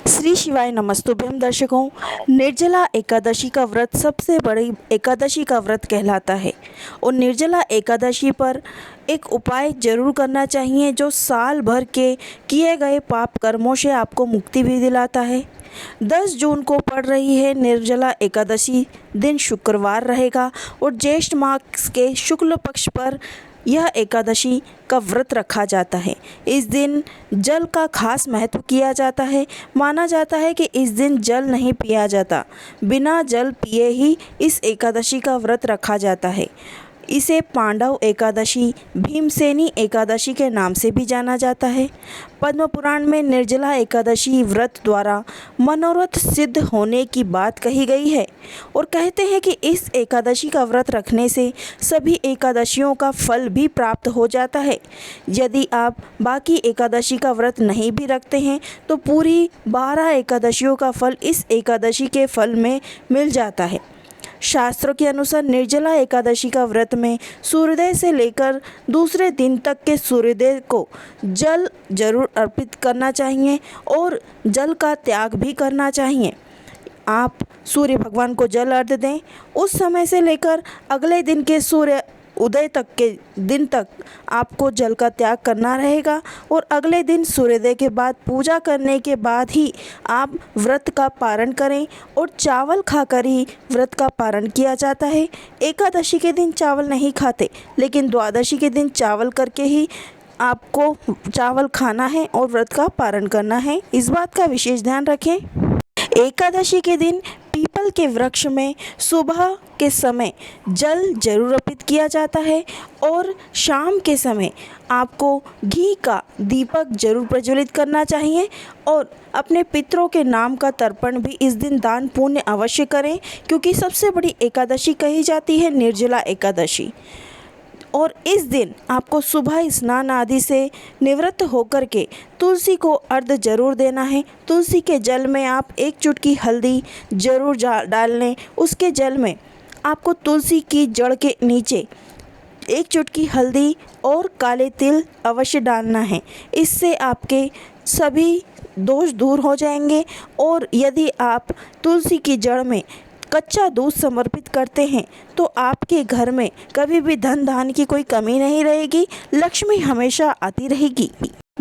श्री शिवाय नमस्तुभ्यम दर्शकों। निर्जला एकादशी का व्रत सबसे बड़ी एकादशी का व्रत कहलाता है और निर्जला एकादशी पर एक उपाय जरूर करना चाहिए जो साल भर के किए गए पाप कर्मों से आपको मुक्ति भी दिलाता है। 10 जून को पड़ रही है निर्जला एकादशी। दिन शुक्रवार रहेगा और ज्येष्ठ मास के शुक्ल पक्ष पर यह एकादशी का व्रत रखा जाता है। इस दिन जल का खास महत्व किया जाता है। माना जाता है कि इस दिन जल नहीं पिया जाता, बिना जल पिए ही इस एकादशी का व्रत रखा जाता है। इसे पांडव एकादशी, भीमसेनी एकादशी के नाम से भी जाना जाता है। पद्म पुराण में निर्जला एकादशी व्रत द्वारा मनोरथ सिद्ध होने की बात कही गई है और कहते हैं कि इस एकादशी का व्रत रखने से सभी एकादशियों का फल भी प्राप्त हो जाता है। यदि आप बाकी एकादशी का व्रत नहीं भी रखते हैं तो पूरी 12 एकादशियों का फल इस एकादशी के फल में मिल जाता है। शास्त्रों के अनुसार निर्जला एकादशी का व्रत में सूर्योदय से लेकर दूसरे दिन तक के सूर्योदय को जल जरूर अर्पित करना चाहिए और जल का त्याग भी करना चाहिए। आप सूर्य भगवान को जल अर्घ्य दें। उस समय से लेकर अगले दिन के सूर्य उदय तक के दिन तक आपको जल का त्याग करना रहेगा और अगले दिन सूर्योदय के बाद पूजा करने के बाद ही आप व्रत का पारण करें और चावल खाकर ही व्रत का पारण किया जाता है। एकादशी के दिन चावल नहीं खाते, लेकिन द्वादशी के दिन चावल करके ही आपको चावल खाना है और व्रत का पारण करना है। इस बात का विशेष ध्यान रखें। एकादशी के दिन पीपल के वृक्ष में सुबह के समय जल जरूर अर्पित किया जाता है और शाम के समय आपको घी का दीपक जरूर प्रज्वलित करना चाहिए और अपने पितरों के नाम का तर्पण भी इस दिन दान पुण्य अवश्य करें, क्योंकि सबसे बड़ी एकादशी कही जाती है निर्जला एकादशी। और इस दिन आपको सुबह स्नान आदि से निवृत्त होकर के तुलसी को अर्घ्य जरूर देना है। तुलसी के जल में आप 1 चुटकी हल्दी जरूर डाल लें। उसके जल में आपको तुलसी की जड़ के नीचे 1 चुटकी हल्दी और काले तिल अवश्य डालना है। इससे आपके सभी दोष दूर हो जाएंगे। और यदि आप तुलसी की जड़ में कच्चा दूध समर्पित करते हैं तो आपके घर में कभी भी धन धान की कोई कमी नहीं रहेगी, लक्ष्मी हमेशा आती रहेगी।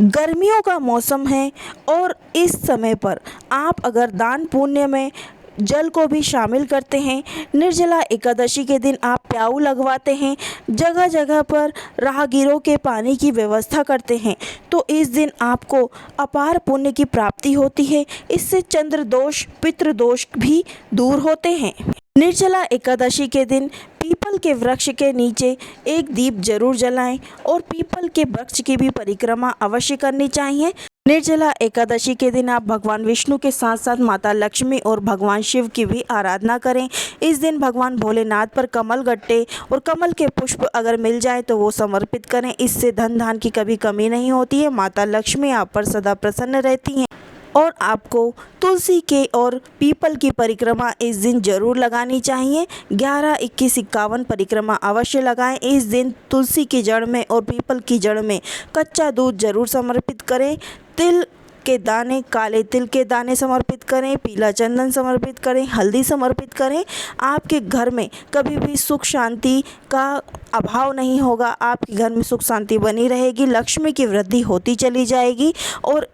गर्मियों का मौसम है और इस समय पर आप अगर दान पुण्य में जल को भी शामिल करते हैं, निर्जला एकादशी के दिन आप प्याऊ लगवाते हैं, जगह जगह पर राहगीरों के पानी की व्यवस्था करते हैं, तो इस दिन आपको अपार पुण्य की प्राप्ति होती है। इससे चंद्र दोष, पितृ दोष भी दूर होते हैं। निर्जला एकादशी के दिन पीपल के वृक्ष के नीचे एक दीप जरूर जलाएं और पीपल के वृक्ष की भी परिक्रमा अवश्य करनी चाहिए। निर्जला एकादशी के दिन आप भगवान विष्णु के साथ साथ माता लक्ष्मी और भगवान शिव की भी आराधना करें। इस दिन भगवान भोलेनाथ पर कमल गट्टे और कमल के पुष्प अगर मिल जाए तो वो समर्पित करें। इससे धन धान की कभी कमी नहीं होती है। माता लक्ष्मी आप पर सदा प्रसन्न रहती हैं। और आपको तुलसी के और पीपल की परिक्रमा इस दिन जरूर लगानी चाहिए। 11, 21, 51 परिक्रमा अवश्य लगाएं। इस दिन तुलसी की जड़ में और पीपल की जड़ में कच्चा दूध जरूर समर्पित करें। तिल के दाने, काले तिल के दाने समर्पित करें, पीला चंदन समर्पित करें, हल्दी समर्पित करें। आपके घर में कभी भी सुख शांति का अभाव नहीं होगा। आपके घर में सुख शांति बनी रहेगी, लक्ष्मी की वृद्धि होती चली जाएगी। और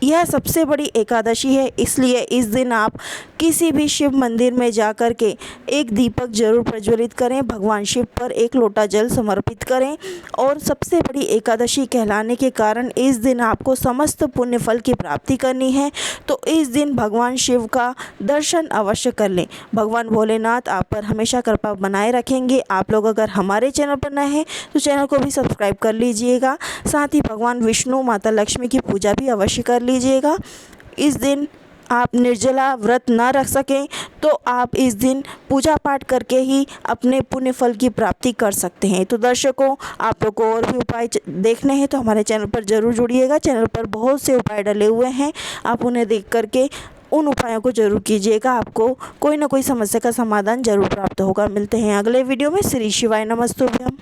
यह सबसे बड़ी एकादशी है, इसलिए इस दिन आप किसी भी शिव मंदिर में जाकर के एक दीपक जरूर प्रज्वलित करें, भगवान शिव पर 1 लोटा जल समर्पित करें। और सबसे बड़ी एकादशी कहलाने के कारण इस दिन आपको समस्त पुण्य फल की प्राप्ति करनी है, तो इस दिन भगवान शिव का दर्शन अवश्य कर लें। भगवान भोलेनाथ आप पर हमेशा कृपा बनाए रखेंगे। आप लोग अगर हमारे चैनल पर नए हैं तो चैनल को भी सब्सक्राइब कर लीजिएगा। साथ ही भगवान विष्णु, माता लक्ष्मी की पूजा भी अवश्य कर लीजिएगा। इस दिन आप निर्जला व्रत ना रख सकें तो आप इस दिन पूजा पाठ करके ही अपने पुण्य फल की प्राप्ति कर सकते हैं। तो दर्शकों, आप लोग को और भी उपाय देखने हैं तो हमारे चैनल पर ज़रूर जुड़िएगा। चैनल पर बहुत से उपाय डले हुए हैं, आप उन्हें देख करके उन उपायों को जरूर कीजिएगा। आपको कोई ना कोई समस्या का समाधान जरूर प्राप्त होगा। मिलते हैं अगले वीडियो में। श्री शिवाय नमस्तुभ्यम।